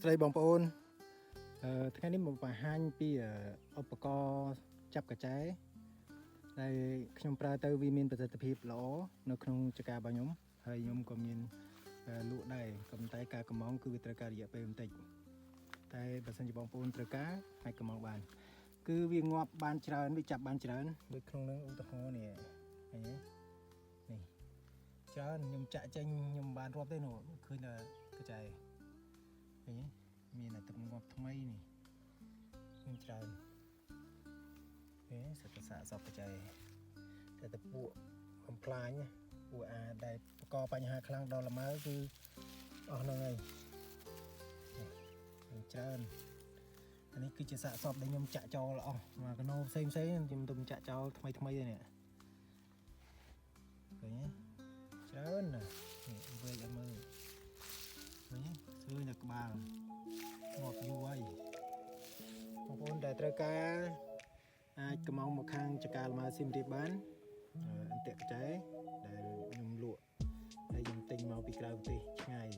ស្រីបងប្អូនថ្ងៃនេះមកបង្ហាញពីឧបករណ៍ចាប់កញ្ចែដែលខ្ញុំប្រើទៅវាមានប្រសិទ្ធភាពល្អនៅក្នុងចក្ររបស់ខ្ញុំហើយខ្ញុំក៏មានលក់ដែរក៏ប៉ុន្តែការកម្មងគឺវាត្រូវការរយៈពេលបន្តិចតែបើសិនជាបងប្អូនត្រូវការអាចកម្មងបានគឺវាងាប់បានច្រើនវាចាប់បានច្រើនដូចក្នុងនឹងឧទាហរណ៍នេះឃើញទេនេះច្រើនខ្ញុំចាក់ចេញខ្ញុំបានរាប់ទេនោះឃើញតែកញ្ចែឃើញទេមានតែទឹកងាប់ថ្មីនេះមានច្រើនសិតតែសាកសពបច្ច័យតែពួកបំផ្លាញពួកដែលបង្កបញ្ហាខ្លាំងដល់លម៉ើគឺអស់ហ្នឹងហើយមានច្រើនអានេះគឺជាសាកសពដែលខ្ញុំចាក់ចោលអស់មកកណោផ្សេងខ្ញុំទុំចាក់ចោលថ្មីទេនេះឃើញទេច្រើនណានេះវែកឲ្យមើលឃើញទេស្រួយនៅក្បាលងាប់យូរហើយបងប្អូនដែលត្រូវការអាចកម្មងមកខាងចក្រលម៉ើស៊ីមរៀបបានអន្ទាក់កញ្ចែដែលខ្ញុំលក់ហើយខ្ញុំទិញមកពីក្រៅប្រទេសឆ្ងាយ